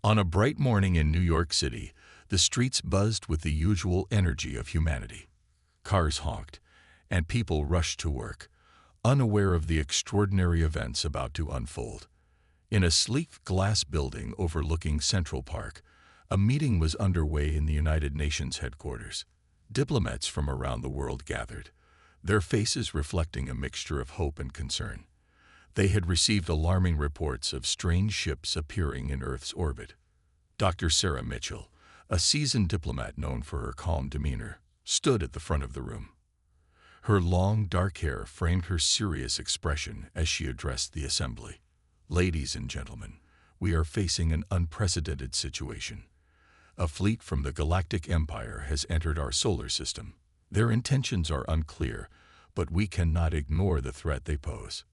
On a bright morning in New York City, the streets buzzed with the usual energy of humanity. Cars honked, and people rushed to work, unaware of the extraordinary events about to unfold. In a sleek glass building overlooking Central Park, a meeting was underway in the United Nations headquarters. Diplomats from around the world gathered, their faces reflecting a mixture of hope and concern. They had received alarming reports of strange ships appearing in Earth's orbit. Dr. Sarah Mitchell, a seasoned diplomat known for her calm demeanor, stood at the front of the room. Her long, dark hair framed her serious expression as she addressed the assembly. "Ladies and gentlemen, we are facing an unprecedented situation. A fleet from the Galactic Empire has entered our solar system. Their intentions are unclear, but we cannot ignore the threat they pose."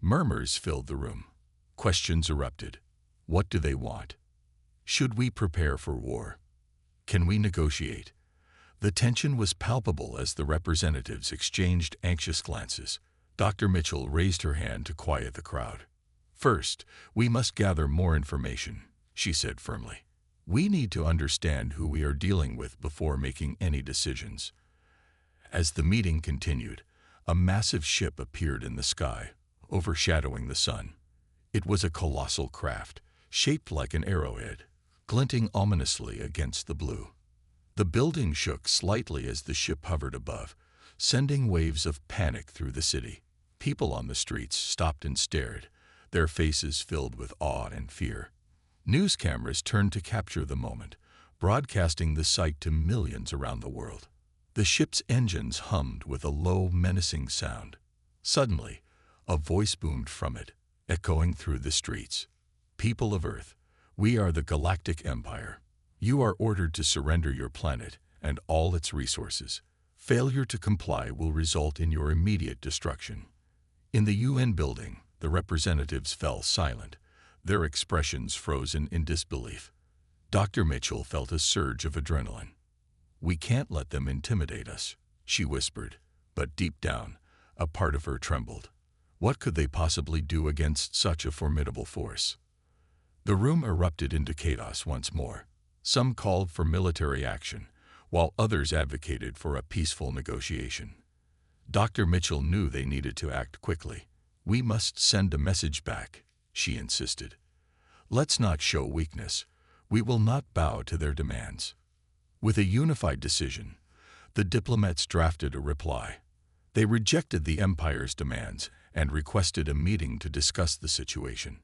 Murmurs filled the room. Questions erupted. What do they want? Should we prepare for war? Can we negotiate? The tension was palpable as the representatives exchanged anxious glances. Dr. Mitchell raised her hand to quiet the crowd. "First, we must gather more information," she said firmly. "We need to understand who we are dealing with before making any decisions." As the meeting continued, a massive ship appeared in the sky, overshadowing the sun. It was a colossal craft, shaped like an arrowhead, glinting ominously against the blue. The building shook slightly as the ship hovered above, sending waves of panic through the city. People on the streets stopped and stared, their faces filled with awe and fear. News cameras turned to capture the moment, broadcasting the sight to millions around the world. The ship's engines hummed with a low, menacing sound. Suddenly, a voice boomed from it, echoing through the streets. "People of Earth, we are the Galactic Empire. You are ordered to surrender your planet and all its resources. Failure to comply will result in your immediate destruction." In the UN building, the representatives fell silent, their expressions frozen in disbelief. Dr. Mitchell felt a surge of adrenaline. "We can't let them intimidate us," she whispered, but deep down, a part of her trembled. What could they possibly do against such a formidable force? The room erupted into chaos once more. Some called for military action, while others advocated for a peaceful negotiation. Dr. Mitchell knew they needed to act quickly. "We must send a message back," she insisted. "Let's not show weakness. We will not bow to their demands." With a unified decision, the diplomats drafted a reply. They rejected the Empire's demands and requested a meeting to discuss the situation.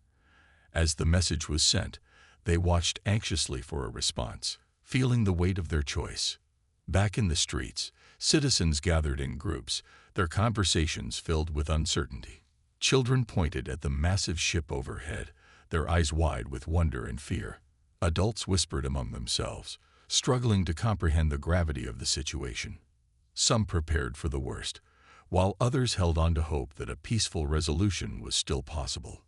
As the message was sent, they watched anxiously for a response, feeling the weight of their choice. Back in the streets, citizens gathered in groups, their conversations filled with uncertainty. Children pointed at the massive ship overhead, their eyes wide with wonder and fear. Adults whispered among themselves, struggling to comprehend the gravity of the situation. Some prepared for the worst, while others held on to hope that a peaceful resolution was still possible.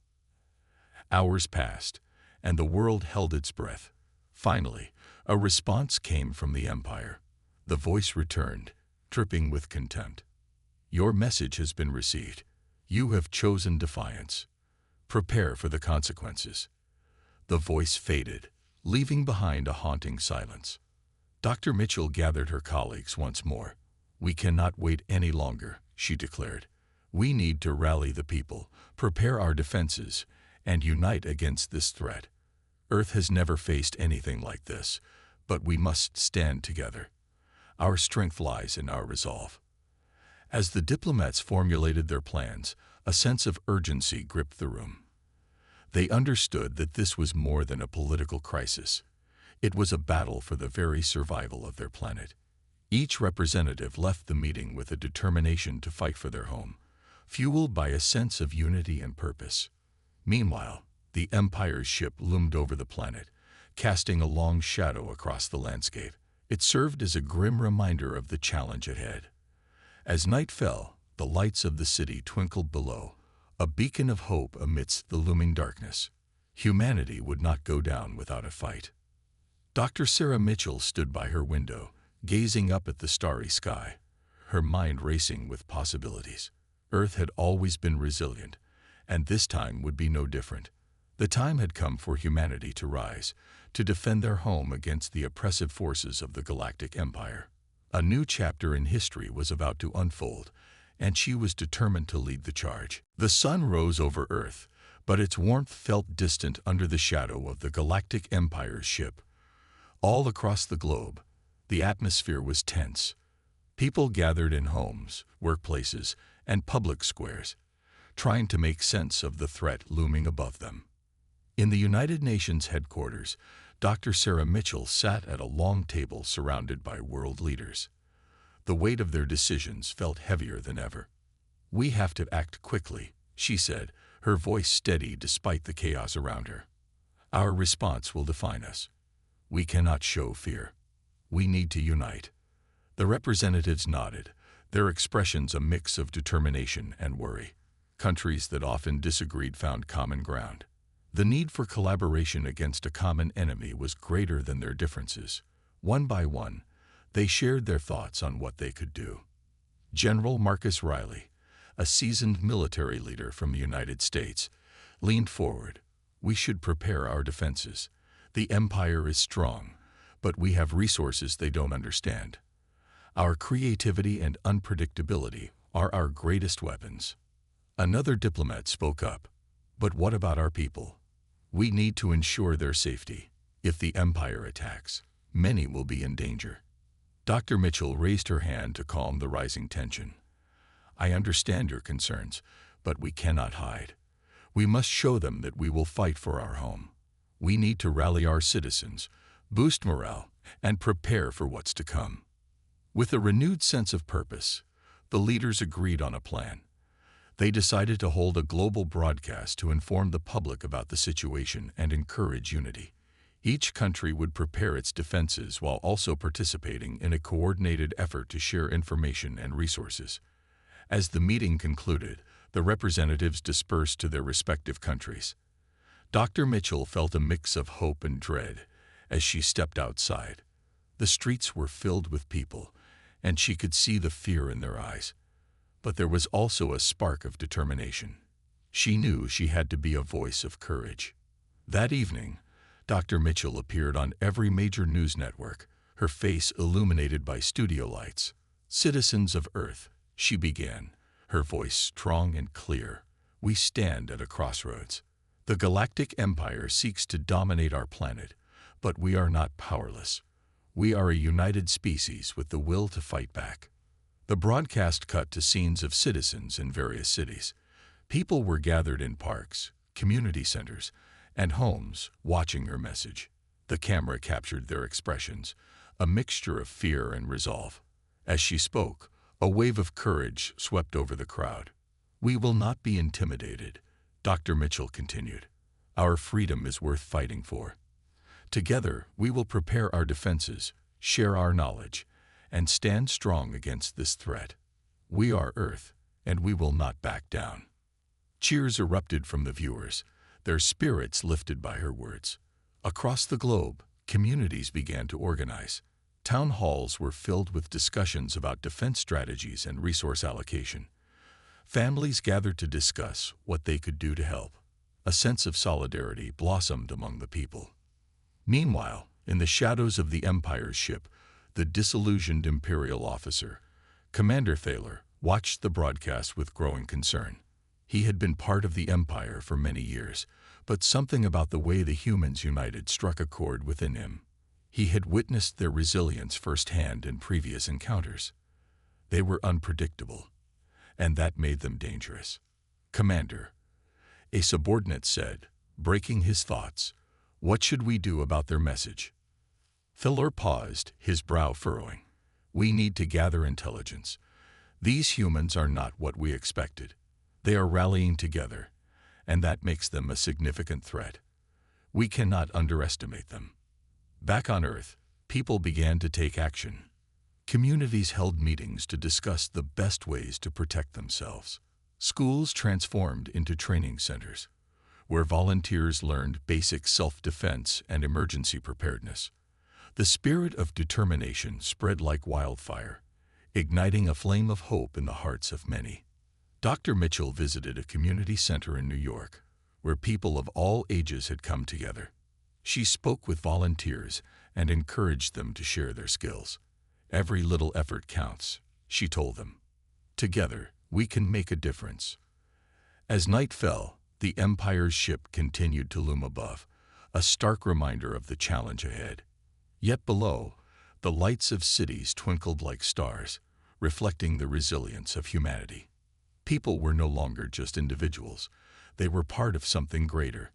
Hours passed, and the world held its breath. Finally, a response came from the Empire. The voice returned, dripping with contempt. "Your message has been received. You have chosen defiance. Prepare for the consequences." The voice faded, leaving behind a haunting silence. Dr. Mitchell gathered her colleagues once more. "We cannot wait any longer," she declared. "We need to rally the people, prepare our defenses, and unite against this threat. Earth has never faced anything like this, but we must stand together. Our strength lies in our resolve." As the diplomats formulated their plans, a sense of urgency gripped the room. They understood that this was more than a political crisis. It was a battle for the very survival of their planet. Each representative left the meeting with a determination to fight for their home, fueled by a sense of unity and purpose. Meanwhile, the Empire's ship loomed over the planet, casting a long shadow across the landscape. It served as a grim reminder of the challenge ahead. As night fell, the lights of the city twinkled below, a beacon of hope amidst the looming darkness. Humanity would not go down without a fight. Dr. Sarah Mitchell stood by her window, gazing up at the starry sky, her mind racing with possibilities. Earth had always been resilient, and this time would be no different. The time had come for humanity to rise, to defend their home against the oppressive forces of the Galactic Empire. A new chapter in history was about to unfold, and she was determined to lead the charge. The sun rose over Earth, but its warmth felt distant under the shadow of the Galactic Empire's ship. All across the globe, the atmosphere was tense. People gathered in homes, workplaces, and public squares, trying to make sense of the threat looming above them. In the United Nations headquarters, Dr. Sarah Mitchell sat at a long table surrounded by world leaders. The weight of their decisions felt heavier than ever. "We have to act quickly," she said, her voice steady despite the chaos around her. "Our response will define us. We cannot show fear. We need to unite." The representatives nodded, their expressions a mix of determination and worry. Countries that often disagreed found common ground. The need for collaboration against a common enemy was greater than their differences. One by one, they shared their thoughts on what they could do. General Marcus Riley, a seasoned military leader from the United States, leaned forward. "We should prepare our defenses. The Empire is strong, but we have resources they don't understand. Our creativity and unpredictability are our greatest weapons." Another diplomat spoke up. "But what about our people? We need to ensure their safety. If the Empire attacks, many will be in danger." Dr. Mitchell raised her hand to calm the rising tension. "I understand your concerns, but we cannot hide. We must show them that we will fight for our home. We need to rally our citizens, boost morale, and prepare for what's to come." With a renewed sense of purpose, the leaders agreed on a plan. They decided to hold a global broadcast to inform the public about the situation and encourage unity. Each country would prepare its defenses while also participating in a coordinated effort to share information and resources. As the meeting concluded, the representatives dispersed to their respective countries. Dr. Mitchell felt a mix of hope and dread as she stepped outside. The streets were filled with people, and she could see the fear in their eyes. But there was also a spark of determination. She knew she had to be a voice of courage. That evening, Dr. Mitchell appeared on every major news network, her face illuminated by studio lights. "Citizens of Earth," she began, her voice strong and clear, "we stand at a crossroads. The Galactic Empire seeks to dominate our planet, but we are not powerless. We are a united species with the will to fight back." The broadcast cut to scenes of citizens in various cities. People were gathered in parks, community centers, and homes, watching her message. The camera captured their expressions, a mixture of fear and resolve. As she spoke, a wave of courage swept over the crowd. "We will not be intimidated," Dr. Mitchell continued. "Our freedom is worth fighting for. Together, we will prepare our defenses, share our knowledge, and stand strong against this threat. We are Earth, and we will not back down." Cheers erupted from the viewers, their spirits lifted by her words. Across the globe, communities began to organize. Town halls were filled with discussions about defense strategies and resource allocation. Families gathered to discuss what they could do to help. A sense of solidarity blossomed among the people. Meanwhile, in the shadows of the Empire's ship, the disillusioned Imperial officer, Commander Thaler, watched the broadcast with growing concern. He had been part of the Empire for many years, but something about the way the humans united struck a chord within him. He had witnessed their resilience firsthand in previous encounters. They were unpredictable, and that made them dangerous. "Commander," a subordinate said, breaking his thoughts, "what should we do about their message?" Thaler paused, his brow furrowing. "We need to gather intelligence. These humans are not what we expected. They are rallying together, and that makes them a significant threat. We cannot underestimate them." Back on Earth, people began to take action. Communities held meetings to discuss the best ways to protect themselves. Schools transformed into training centers, where volunteers learned basic self-defense and emergency preparedness. The spirit of determination spread like wildfire, igniting a flame of hope in the hearts of many. Dr. Mitchell visited a community center in New York, where people of all ages had come together. She spoke with volunteers and encouraged them to share their skills. "Every little effort counts," she told them. "Together, we can make a difference." As night fell, the Empire's ship continued to loom above, a stark reminder of the challenge ahead. Yet below, the lights of cities twinkled like stars, reflecting the resilience of humanity. People were no longer just individuals. They were part of something greater.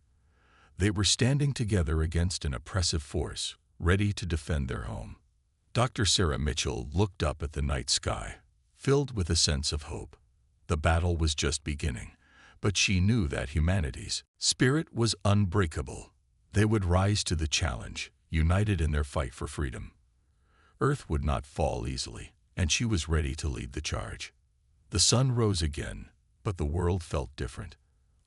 They were standing together against an oppressive force, ready to defend their home. Dr. Sarah Mitchell looked up at the night sky, filled with a sense of hope. The battle was just beginning, but she knew that humanity's spirit was unbreakable. They would rise to the challenge, united in their fight for freedom. Earth would not fall easily, and she was ready to lead the charge. The sun rose again, but the world felt different.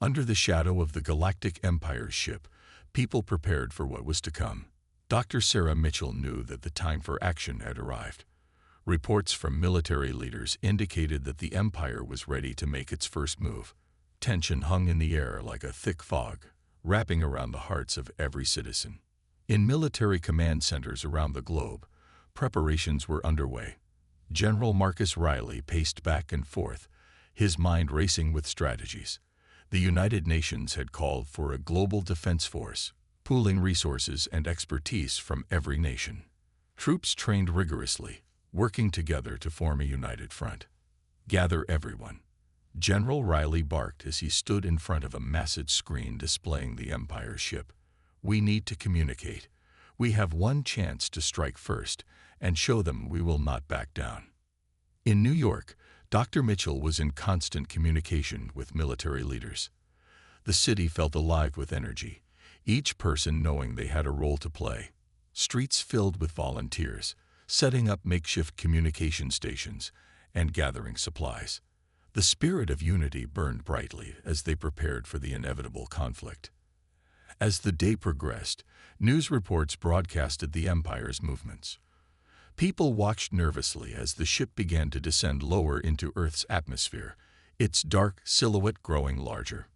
Under the shadow of the Galactic Empire's ship, people prepared for what was to come. Dr. Sarah Mitchell knew that the time for action had arrived. Reports from military leaders indicated that the Empire was ready to make its first move. Tension hung in the air like a thick fog, wrapping around the hearts of every citizen. In military command centers around the globe, preparations were underway. General Marcus Riley paced back and forth, his mind racing with strategies. The United Nations had called for a global defense force, pooling resources and expertise from every nation. Troops trained rigorously, working together to form a united front. "Gather everyone," General Riley barked as he stood in front of a massive screen displaying the Empire's ship. "We need to communicate. We have one chance to strike first and show them we will not back down." In New York, Dr. Mitchell was in constant communication with military leaders. The city felt alive with energy, each person knowing they had a role to play. Streets filled with volunteers, setting up makeshift communication stations and gathering supplies. The spirit of unity burned brightly as they prepared for the inevitable conflict. As the day progressed, news reports broadcasted the Empire's movements. People watched nervously as the ship began to descend lower into Earth's atmosphere, its dark silhouette growing larger.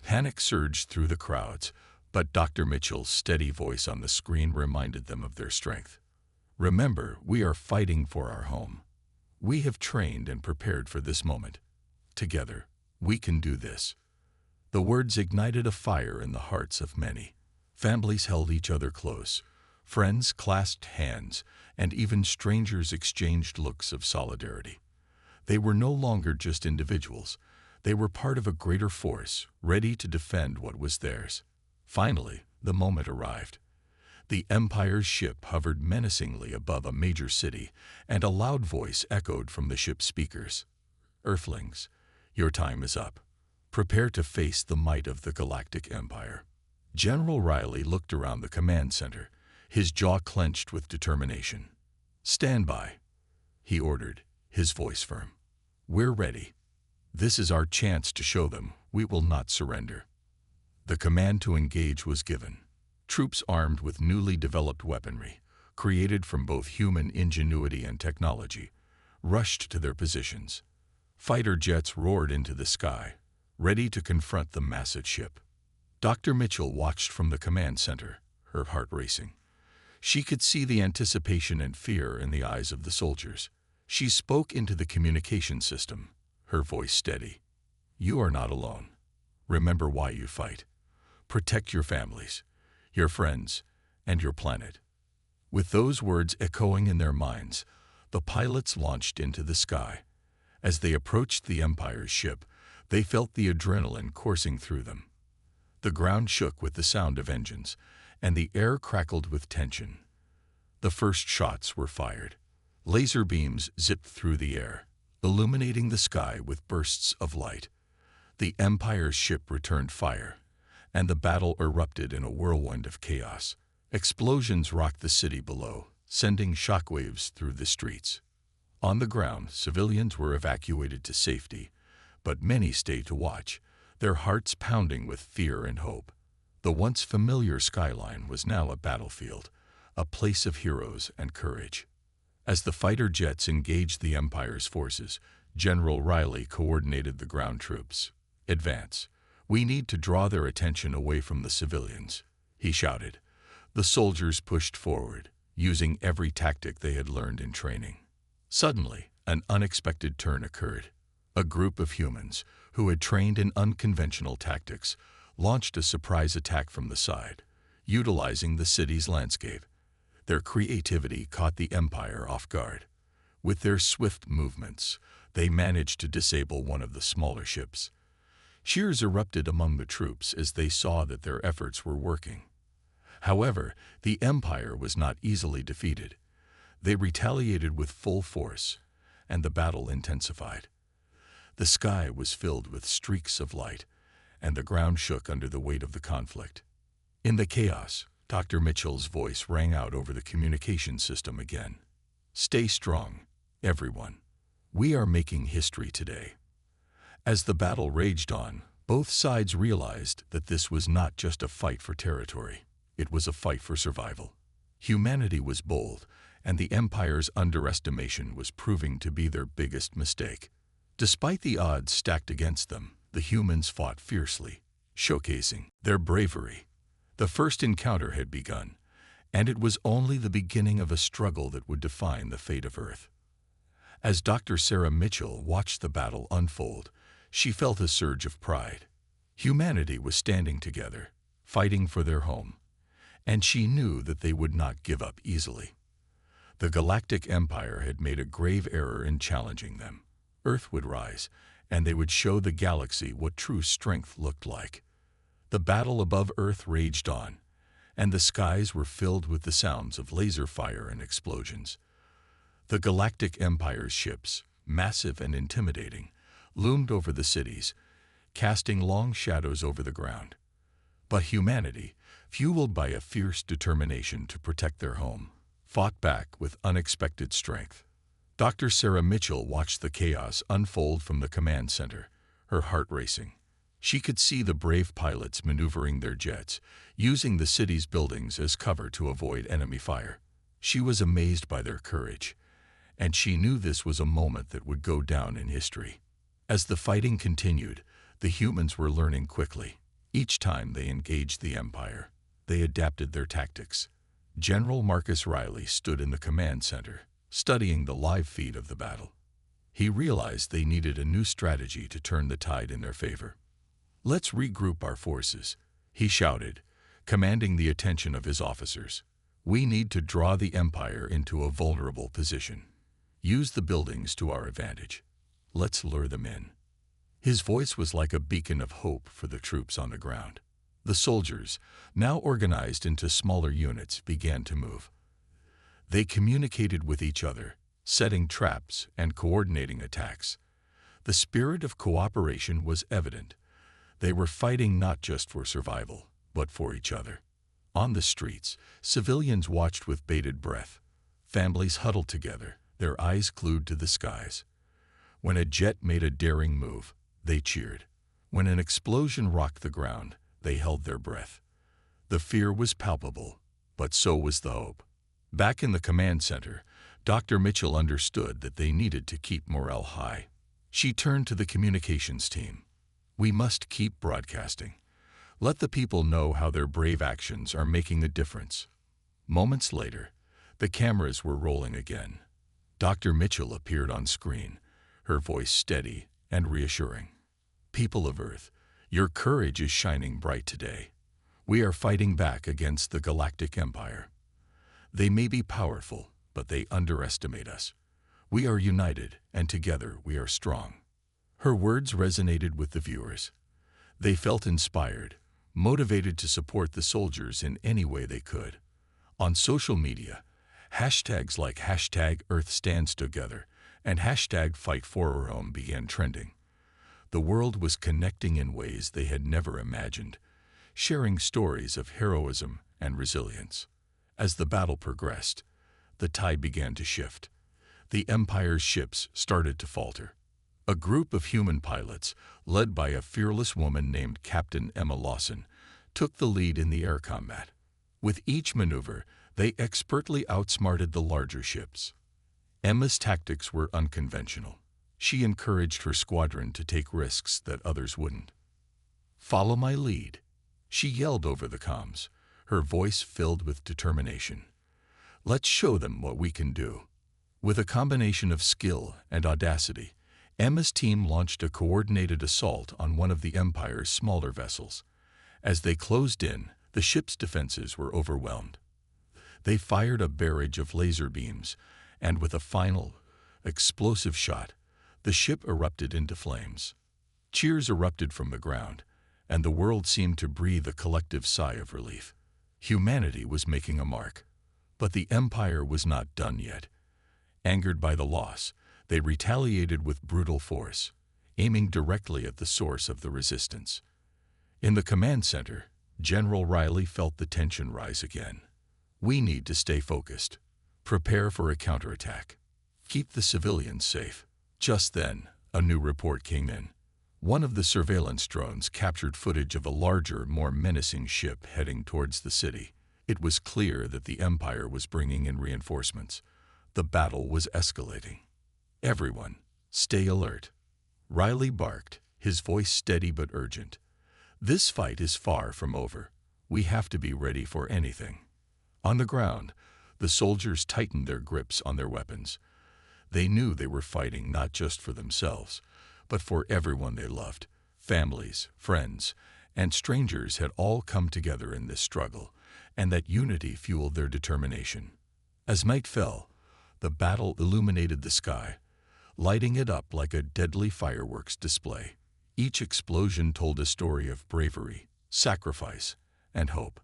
Panic surged through the crowds, but Dr. Mitchell's steady voice on the screen reminded them of their strength. "Remember, we are fighting for our home. We have trained and prepared for this moment. Together, we can do this." The words ignited a fire in the hearts of many. Families held each other close. Friends clasped hands, and even strangers exchanged looks of solidarity. They were no longer just individuals. They were part of a greater force, ready to defend what was theirs. Finally, the moment arrived. The Empire's ship hovered menacingly above a major city, and a loud voice echoed from the ship's speakers. "Earthlings, your time is up. Prepare to face the might of the Galactic Empire." General Riley looked around the command center, his jaw clenched with determination. "Stand by," he ordered, his voice firm. "We're ready. This is our chance to show them we will not surrender." The command to engage was given. Troops armed with newly developed weaponry, created from both human ingenuity and technology, rushed to their positions. Fighter jets roared into the sky, ready to confront the massive ship. Dr. Mitchell watched from the command center, her heart racing. She could see the anticipation and fear in the eyes of the soldiers. She spoke into the communication system, her voice steady. "You are not alone. Remember why you fight. Protect your families, your friends, and your planet." With those words echoing in their minds, the pilots launched into the sky. As they approached the Empire's ship, they felt the adrenaline coursing through them. The ground shook with the sound of engines, and the air crackled with tension. The first shots were fired. Laser beams zipped through the air, illuminating the sky with bursts of light. The Empire's ship returned fire, and the battle erupted in a whirlwind of chaos. Explosions rocked the city below, sending shockwaves through the streets. On the ground, civilians were evacuated to safety, but many stayed to watch, their hearts pounding with fear and hope. The once familiar skyline was now a battlefield, a place of heroes and courage. As the fighter jets engaged the Empire's forces, General Riley coordinated the ground troops. "Advance. "We need to draw their attention away from the civilians," he shouted. The soldiers pushed forward, using every tactic they had learned in training. Suddenly, an unexpected turn occurred. A group of humans, who had trained in unconventional tactics, launched a surprise attack from the side, utilizing the city's landscape. Their creativity caught the Empire off guard. With their swift movements, they managed to disable one of the smaller ships. Cheers erupted among the troops as they saw that their efforts were working. However, the Empire was not easily defeated. They retaliated with full force, and the battle intensified. The sky was filled with streaks of light, and the ground shook under the weight of the conflict. In the chaos, Dr. Mitchell's voice rang out over the communication system again. "Stay strong, everyone. We are making history today." As the battle raged on, both sides realized that this was not just a fight for territory. It was a fight for survival. Humanity was bold, and the Empire's underestimation was proving to be their biggest mistake. Despite the odds stacked against them, the humans fought fiercely, showcasing their bravery. The first encounter had begun, and it was only the beginning of a struggle that would define the fate of Earth. As Dr. Sarah Mitchell watched the battle unfold, she felt a surge of pride. Humanity was standing together, fighting for their home, and she knew that they would not give up easily. The Galactic Empire had made a grave error in challenging them. Earth would rise, and they would show the galaxy what true strength looked like. The battle above Earth raged on, and the skies were filled with the sounds of laser fire and explosions. The Galactic Empire's ships, massive and intimidating, loomed over the cities, casting long shadows over the ground. But humanity, fueled by a fierce determination to protect their home, fought back with unexpected strength. Dr. Sarah Mitchell watched the chaos unfold from the command center, her heart racing. She could see the brave pilots maneuvering their jets, using the city's buildings as cover to avoid enemy fire. She was amazed by their courage, and she knew this was a moment that would go down in history. As the fighting continued, the humans were learning quickly. Each time they engaged the Empire, they adapted their tactics. General Marcus Riley stood in the command center, studying the live feed of the battle. He realized they needed a new strategy to turn the tide in their favor. "Let's regroup our forces," he shouted, commanding the attention of his officers. "We need to draw the Empire into a vulnerable position. Use the buildings to our advantage. Let's lure them in." His voice was like a beacon of hope for the troops on the ground. The soldiers, now organized into smaller units, began to move. They communicated with each other, setting traps and coordinating attacks. The spirit of cooperation was evident. They were fighting not just for survival, but for each other. On the streets, civilians watched with bated breath. Families huddled together, their eyes glued to the skies. When a jet made a daring move, they cheered. When an explosion rocked the ground, they held their breath. The fear was palpable, but so was the hope. Back in the command center, Dr. Mitchell understood that they needed to keep morale high. She turned to the communications team. "We must keep broadcasting. Let the people know how their brave actions are making a difference." Moments later, the cameras were rolling again. Dr. Mitchell appeared on screen, her voice steady and reassuring. "People of Earth, your courage is shining bright today. We are fighting back against the Galactic Empire. They may be powerful, but they underestimate us. We are united, and together we are strong." Her words resonated with the viewers. They felt inspired, motivated to support the soldiers in any way they could. On social media, hashtags like #EarthStandsTogether and #FightForOurHome began trending. The world was connecting in ways they had never imagined, sharing stories of heroism and resilience. As the battle progressed, the tide began to shift. The Empire's ships started to falter. A group of human pilots, led by a fearless woman named Captain Emma Lawson, took the lead in the air combat. With each maneuver, they expertly outsmarted the larger ships. Emma's tactics were unconventional. She encouraged her squadron to take risks that others wouldn't. Follow my lead, she yelled over the comms, her voice filled with determination. Let's show them what we can do. With a combination of skill and audacity, Emma's team launched a coordinated assault on one of the Empire's smaller vessels. As they closed in, the ship's defenses were overwhelmed. They fired a barrage of laser beams, and with a final, explosive shot, the ship erupted into flames. Cheers erupted from the ground, and the world seemed to breathe a collective sigh of relief. Humanity was making a mark, but the Empire was not done yet. Angered by the loss, they retaliated with brutal force, aiming directly at the source of the resistance. In the command center, General Riley felt the tension rise again. We need to stay focused. Prepare for a counterattack. Keep the civilians safe. Just then, a new report came in. One of the surveillance drones captured footage of a larger, more menacing ship heading towards the city. It was clear that the Empire was bringing in reinforcements. The battle was escalating. Everyone, stay alert. Riley barked, his voice steady but urgent. This fight is far from over. We have to be ready for anything. On the ground, the soldiers tightened their grips on their weapons. They knew they were fighting not just for themselves, but for everyone they loved. Families, friends, and strangers had all come together in this struggle, and that unity fueled their determination. As night fell, the battle illuminated the sky, lighting it up like a deadly fireworks display. Each explosion told a story of bravery, sacrifice, and hope.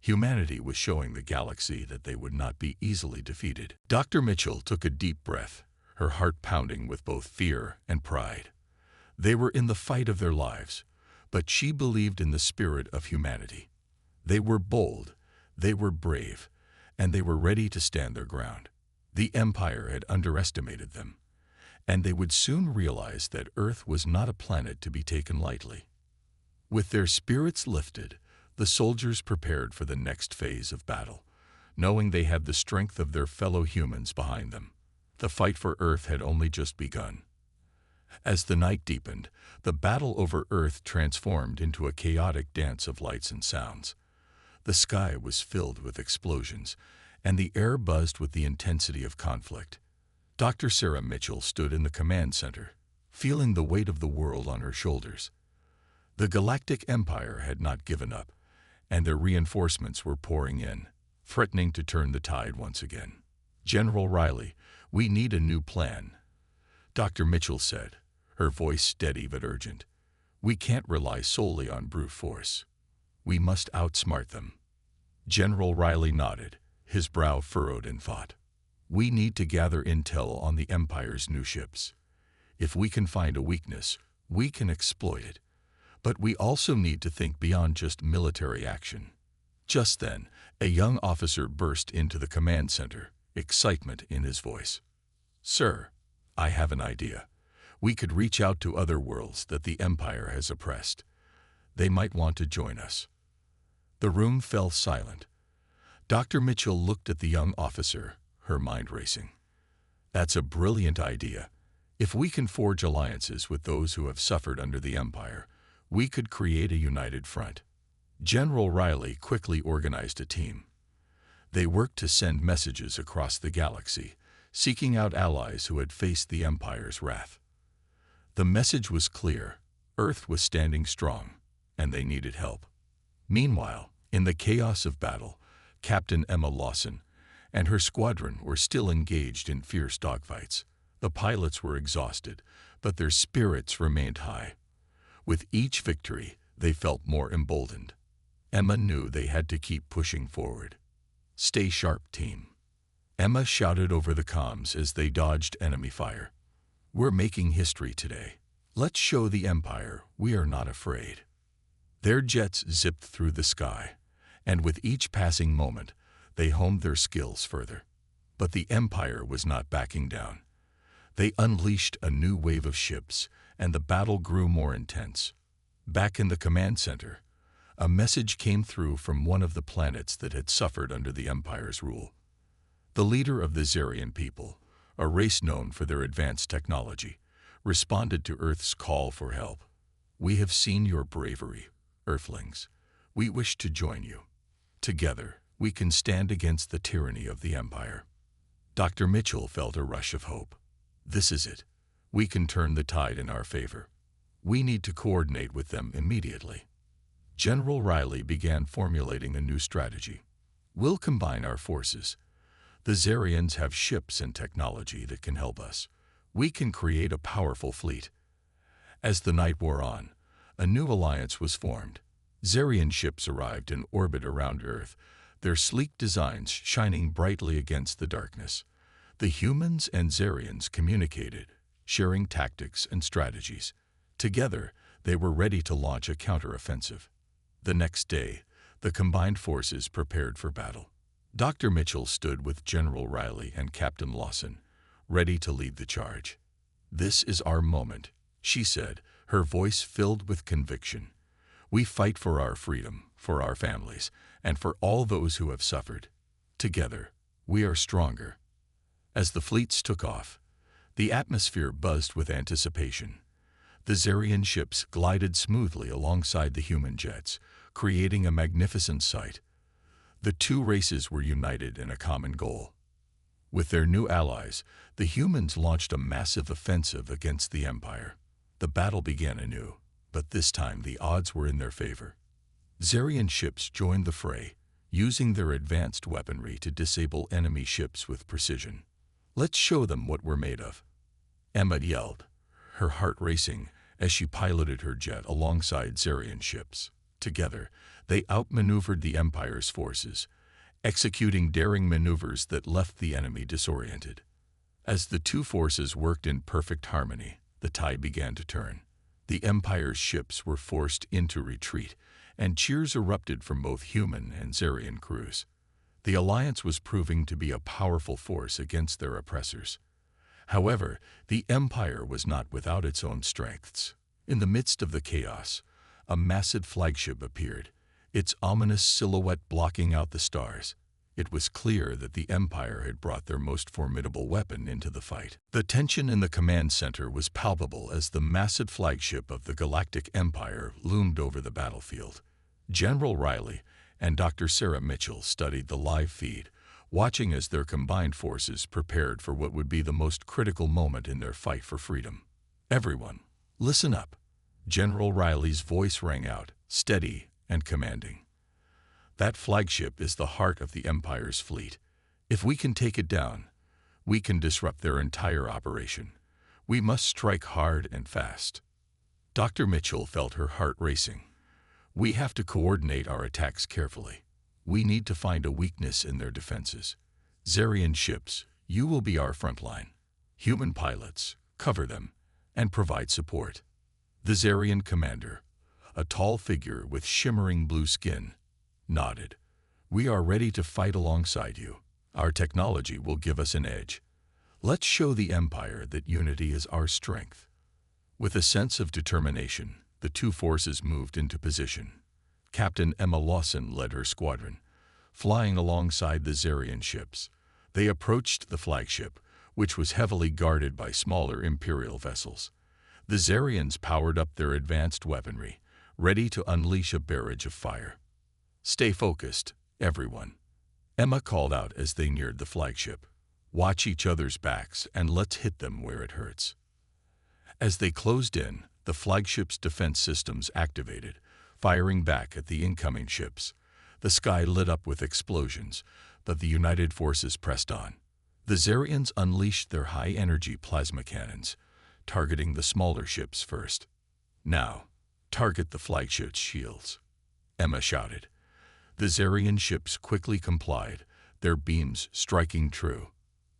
Humanity was showing the galaxy that they would not be easily defeated. Dr. Mitchell took a deep breath, her heart pounding with both fear and pride. They were in the fight of their lives, but she believed in the spirit of humanity. They were bold, they were brave, and they were ready to stand their ground. The Empire had underestimated them, and they would soon realize that Earth was not a planet to be taken lightly. With their spirits lifted, the soldiers prepared for the next phase of battle, knowing they had the strength of their fellow humans behind them. The fight for Earth had only just begun. As the night deepened, the battle over Earth transformed into a chaotic dance of lights and sounds. The sky was filled with explosions, and the air buzzed with the intensity of conflict. Dr. Sarah Mitchell stood in the command center, feeling the weight of the world on her shoulders. The Galactic Empire had not given up, and their reinforcements were pouring in, threatening to turn the tide once again. General Riley, we need a new plan, Dr. Mitchell said, her voice steady but urgent. We can't rely solely on brute force. We must outsmart them. General Riley nodded, his brow furrowed in thought. We need to gather intel on the Empire's new ships. If we can find a weakness, we can exploit it. But we also need to think beyond just military action. Just then, a young officer burst into the command center, excitement in his voice. Sir, I have an idea. We could reach out to other worlds that the Empire has oppressed. They might want to join us. The room fell silent. Dr. Mitchell looked at the young officer, her mind racing. That's a brilliant idea. If we can forge alliances with those who have suffered under the Empire, we could create a united front. General Riley quickly organized a team. They worked to send messages across the galaxy, seeking out allies who had faced the Empire's wrath. The message was clear: Earth was standing strong, and they needed help. Meanwhile, in the chaos of battle, Captain Emma Lawson and her squadron were still engaged in fierce dogfights. The pilots were exhausted, but their spirits remained high. With each victory, they felt more emboldened. Emma knew they had to keep pushing forward. Stay sharp, team. Emma shouted over the comms as they dodged enemy fire. We're making history today. Let's show the Empire we are not afraid. Their jets zipped through the sky, and with each passing moment, they honed their skills further. But the Empire was not backing down. They unleashed a new wave of ships, and the battle grew more intense. Back in the command center, a message came through from one of the planets that had suffered under the Empire's rule. The leader of the Zarian people, a race known for their advanced technology, responded to Earth's call for help. We have seen your bravery. Earthlings, we wish to join you. Together, we can stand against the tyranny of the Empire. Dr. Mitchell felt a rush of hope. This is it. We can turn the tide in our favor. We need to coordinate with them immediately. General Riley began formulating a new strategy. We'll combine our forces. The Zarians have ships and technology that can help us. We can create a powerful fleet. As the night wore on, a new alliance was formed. Zarian ships arrived in orbit around Earth, their sleek designs shining brightly against the darkness. The humans and Zarians communicated, sharing tactics and strategies. Together, they were ready to launch a counteroffensive. The next day, the combined forces prepared for battle. Dr. Mitchell stood with General Riley and Captain Lawson, ready to lead the charge. "This is our moment," she said, her voice filled with conviction. "We fight for our freedom, for our families, and for all those who have suffered. Together, we are stronger." As the fleets took off, the atmosphere buzzed with anticipation. The Zarian ships glided smoothly alongside the human jets, creating a magnificent sight. The two races were united in a common goal. With their new allies, the humans launched a massive offensive against the Empire. The battle began anew, but this time the odds were in their favor. Zarian ships joined the fray, using their advanced weaponry to disable enemy ships with precision. "Let's show them what we're made of," Emma yelled, her heart racing as she piloted her jet alongside Zarian ships. Together, they outmaneuvered the Empire's forces, executing daring maneuvers that left the enemy disoriented. As the two forces worked in perfect harmony, the tide began to turn. The Empire's ships were forced into retreat, and cheers erupted from both human and Zarian crews. The alliance was proving to be a powerful force against their oppressors. However, the Empire was not without its own strengths. In the midst of the chaos, a massive flagship appeared, its ominous silhouette blocking out the stars. It was clear that the Empire had brought their most formidable weapon into the fight. The tension in the command center was palpable as the massive flagship of the Galactic Empire loomed over the battlefield. General Riley and Dr. Sarah Mitchell studied the live feed, watching as their combined forces prepared for what would be the most critical moment in their fight for freedom. "Everyone, listen up." General Riley's voice rang out, steady and commanding. "That flagship is the heart of the Empire's fleet. If we can take it down, we can disrupt their entire operation. We must strike hard and fast." Dr. Mitchell felt her heart racing. "We have to coordinate our attacks carefully. We need to find a weakness in their defenses. Zarian ships, you will be our front line. Human pilots, cover them and provide support." The Zarian commander, a tall figure with shimmering blue skin, nodded. "We are ready to fight alongside you. Our technology will give us an edge. Let's show the Empire that unity is our strength." With a sense of determination, the two forces moved into position. Captain Emma Lawson led her squadron, flying alongside the Zarian ships. They approached the flagship, which was heavily guarded by smaller Imperial vessels. The Zarians powered up their advanced weaponry, ready to unleash a barrage of fire. "Stay focused, everyone," Emma called out as they neared the flagship. "Watch each other's backs and let's hit them where it hurts." As they closed in, the flagship's defense systems activated, firing back at the incoming ships. The sky lit up with explosions, but the united forces pressed on. The Zarians unleashed their high-energy plasma cannons, targeting the smaller ships first. "Now, target the flagship's shields," Emma shouted. The Zarian ships quickly complied, their beams striking true.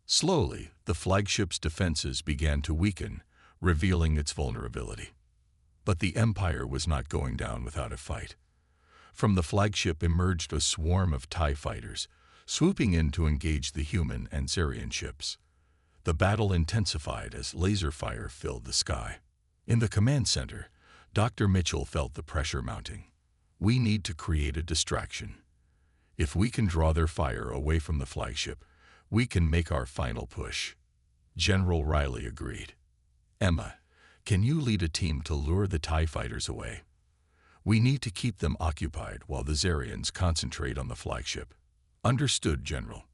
Slowly, the flagship's defenses began to weaken, revealing its vulnerability. But the Empire was not going down without a fight. From the flagship emerged a swarm of TIE fighters, swooping in to engage the human and Zarian ships. The battle intensified as laser fire filled the sky. In the command center, Dr. Mitchell felt the pressure mounting. "We need to create a distraction. If we can draw their fire away from the flagship, we can make our final push." General Riley agreed. "Emma, can you lead a team to lure the TIE fighters away?" We need to keep them occupied while the Zarians concentrate on the flagship. Understood, General.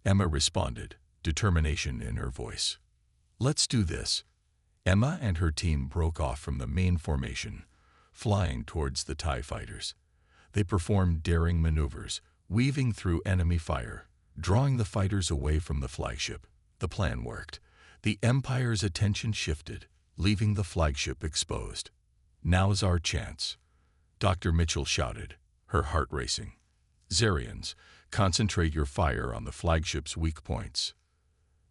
Emma responded, determination in her voice. Let's do this. Emma and her team broke off from the main formation, flying towards the TIE fighters. They performed daring maneuvers, weaving through enemy fire, drawing the fighters away from the flagship. The plan worked. The Empire's attention shifted, leaving the flagship exposed. Now's our chance, Dr. Mitchell shouted, her heart racing. Zarians, concentrate your fire on the flagship's weak points.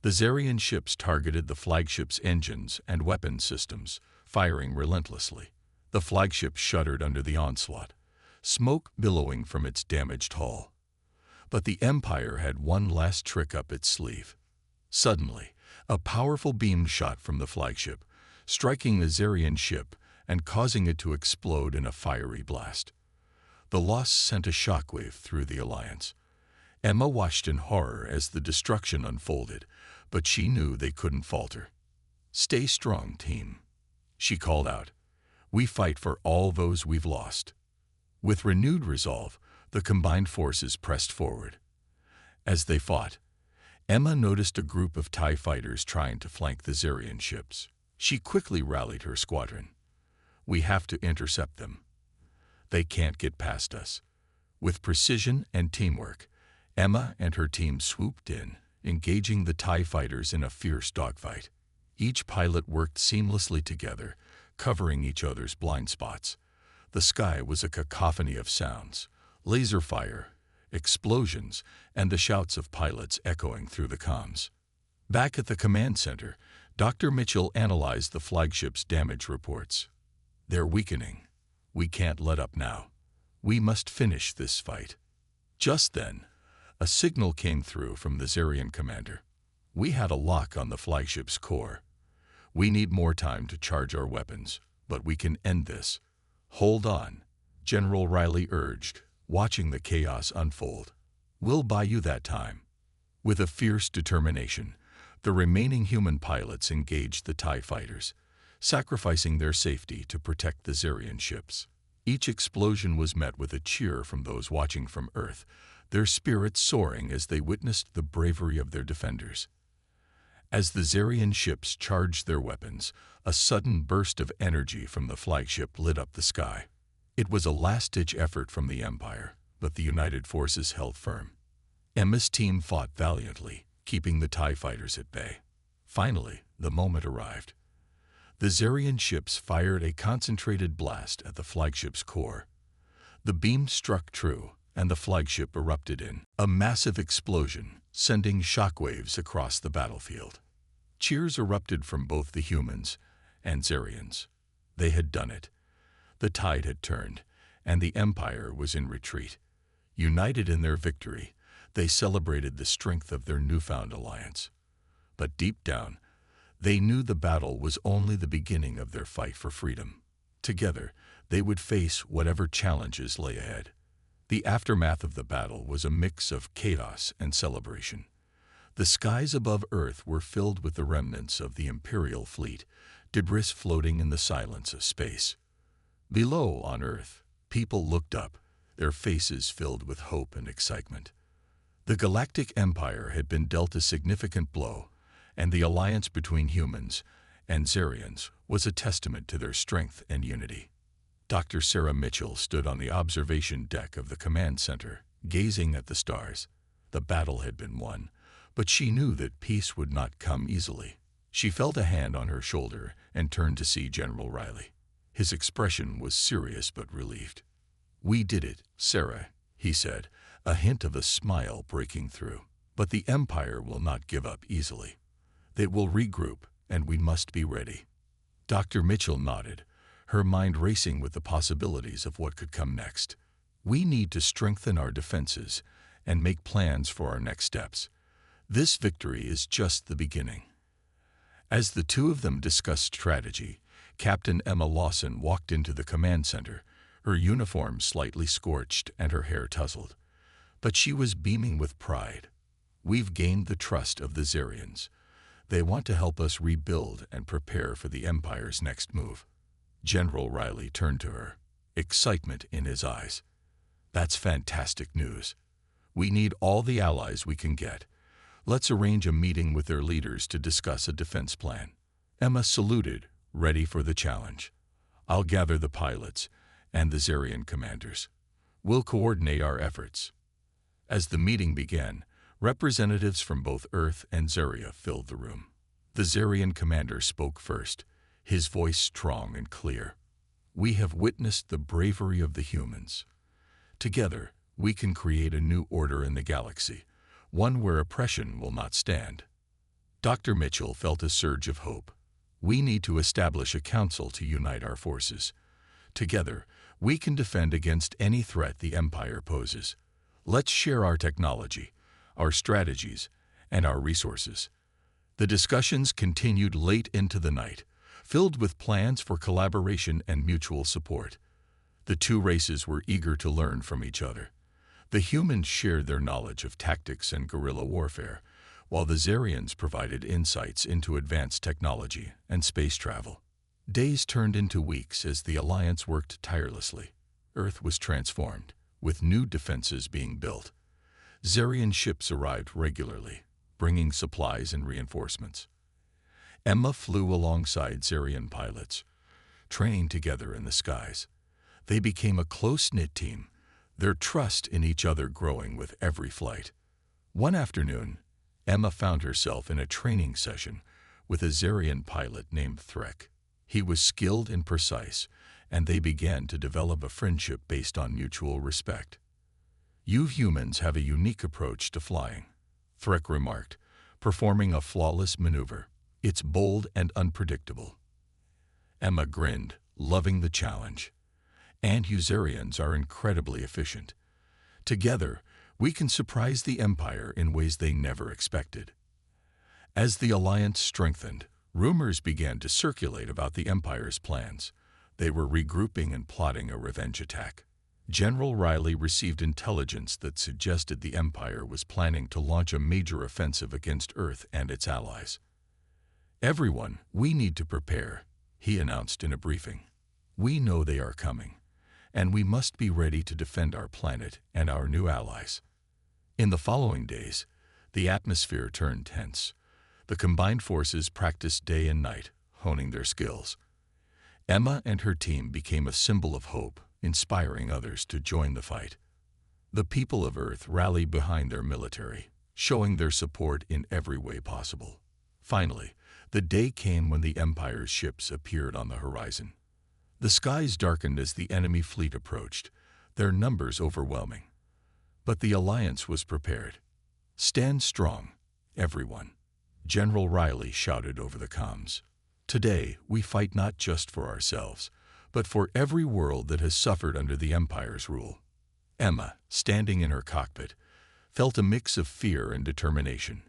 The Zarian ships targeted the flagship's engines and weapon systems, firing relentlessly. The flagship shuddered under the onslaught, smoke billowing from its damaged hull. But the Empire had one last trick up its sleeve. Suddenly, a powerful beam shot from the flagship, striking the Zarian ship and causing it to explode in a fiery blast. The loss sent a shockwave through the Alliance. Emma watched in horror as the destruction unfolded, but she knew they couldn't falter. Stay strong, team, she called out. We fight for all those we've lost. With renewed resolve, the combined forces pressed forward. As they fought, Emma noticed a group of TIE fighters trying to flank the Zarian ships. She quickly rallied her squadron. We have to intercept them. They can't get past us. With precision and teamwork, Emma and her team swooped in, engaging the TIE fighters in a fierce dogfight. Each pilot worked seamlessly together, covering each other's blind spots. The sky was a cacophony of sounds, laser fire, explosions, and the shouts of pilots echoing through the comms. Back at the command center, Dr. Mitchell analyzed the flagship's damage reports. They're weakening. We can't let up now. We must finish this fight. Just then, a signal came through from the Zarian commander. We had a lock on the flagship's core. We need more time to charge our weapons, but we can end this. Hold on, General Riley urged, watching the chaos unfold. We'll buy you that time. With a fierce determination, the remaining human pilots engaged the TIE fighters, sacrificing their safety to protect the Zarian ships. Each explosion was met with a cheer from those watching from Earth, their spirits soaring as they witnessed the bravery of their defenders. As the Zarian ships charged their weapons, a sudden burst of energy from the flagship lit up the sky. It was a last-ditch effort from the Empire, but the united forces held firm. Emma's team fought valiantly, keeping the TIE fighters at bay. Finally, the moment arrived. The Zarian ships fired a concentrated blast at the flagship's core. The beam struck true, and the flagship erupted in a massive explosion, sending shockwaves across the battlefield. Cheers erupted from both the humans and Zarians. They had done it. The tide had turned, and the Empire was in retreat. United in their victory, they celebrated the strength of their newfound alliance. But deep down, they knew the battle was only the beginning of their fight for freedom. Together, they would face whatever challenges lay ahead. The aftermath of the battle was a mix of chaos and celebration. The skies above Earth were filled with the remnants of the Imperial fleet, debris floating in the silence of space. Below, on Earth, people looked up, their faces filled with hope and excitement. The Galactic Empire had been dealt a significant blow, and the alliance between humans and Zarians was a testament to their strength and unity. Dr. Sarah Mitchell stood on the observation deck of the command center, gazing at the stars. The battle had been won, but she knew that peace would not come easily. She felt a hand on her shoulder and turned to see General Riley. His expression was serious but relieved. "We did it, Sarah," he said, a hint of a smile breaking through. "But the Empire will not give up easily. They will regroup, and we must be ready." Dr. Mitchell nodded, her mind racing with the possibilities of what could come next. "We need to strengthen our defenses and make plans for our next steps. This victory is just the beginning." As the two of them discussed strategy, Captain Emma Lawson walked into the command center, her uniform slightly scorched and her hair tousled. But she was beaming with pride. "We've gained the trust of the Zarians. They want to help us rebuild and prepare for the Empire's next move." General Riley turned to her. excitement in his eyes. "That's fantastic news. We need all the allies we can get. Let's arrange a meeting with their leaders to discuss a defense plan." Emma saluted, ready for the challenge. "I'll gather the pilots and the Zarian commanders. We'll coordinate our efforts." As the meeting began, representatives from both Earth and Zaria filled the room. The Zarian commander spoke first, his voice strong and clear. "We have witnessed the bravery of the humans. Together, we can create a new order in the galaxy, one where oppression will not stand." Dr. Mitchell felt a surge of hope. "We need to establish a council to unite our forces. Together, we can defend against any threat the Empire poses. Let's share our technology, our strategies, and our resources." The discussions continued late into the night, filled with plans for collaboration and mutual support. The two races were eager to learn from each other. The humans shared their knowledge of tactics and guerrilla warfare, while the Zarians provided insights into advanced technology and space travel. Days turned into weeks as the Alliance worked tirelessly. Earth was transformed, with new defenses being built. Zarian ships arrived regularly, bringing supplies and reinforcements. Emma flew alongside Zarian pilots, training together in the skies. They became a close-knit team, their trust in each other growing with every flight. One afternoon, Emma found herself in a training session with a Zarian pilot named Threk. He was skilled and precise, and they began to develop a friendship based on mutual respect. "You humans have a unique approach to flying," Threk remarked, performing a flawless maneuver. "It's bold and unpredictable." Emma grinned, loving the challenge. "And you Zarians are incredibly efficient. Together, we can surprise the Empire in ways they never expected." As the Alliance strengthened, rumors began to circulate about the Empire's plans. They were regrouping and plotting a revenge attack. General Riley received intelligence that suggested the Empire was planning to launch a major offensive against Earth and its allies. "Everyone, we need to prepare," he announced in a briefing. "We know they are coming, and we must be ready to defend our planet and our new allies." In the following days, the atmosphere turned tense. The combined forces practiced day and night, honing their skills. Emma and her team became a symbol of hope, inspiring others to join the fight. The people of Earth rallied behind their military, showing their support in every way possible. Finally, the day came when the Empire's ships appeared on the horizon. The skies darkened as the enemy fleet approached, their numbers overwhelming. But the Alliance was prepared. "Stand strong, everyone," General Riley shouted over the comms. "Today, we fight not just for ourselves, but for every world that has suffered under the Empire's rule." Emma, standing in her cockpit, felt a mix of fear and determination.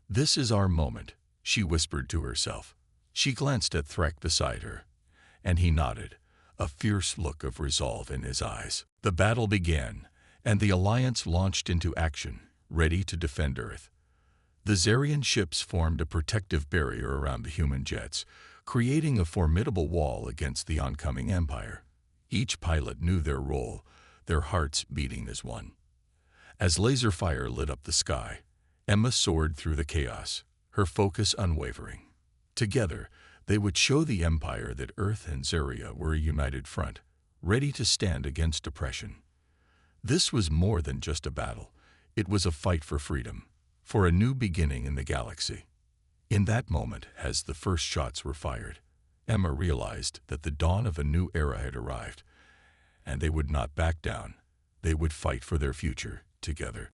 "This is our moment," she whispered to herself. She glanced at Threk beside her, and he nodded, a fierce look of resolve in his eyes. The battle began, and the Alliance launched into action, ready to defend Earth. The Zarian ships formed a protective barrier around the human jets, creating a formidable wall against the oncoming Empire. Each pilot knew their role, their hearts beating as one. As laser fire lit up the sky, Emma soared through the chaos, her focus unwavering. Together, they would show the Empire that Earth and Zaria were a united front, ready to stand against oppression. This was more than just a battle. It was a fight for freedom, for a new beginning in the galaxy. In that moment, as the first shots were fired, Emma realized that the dawn of a new era had arrived, and they would not back down. They would fight for their future together.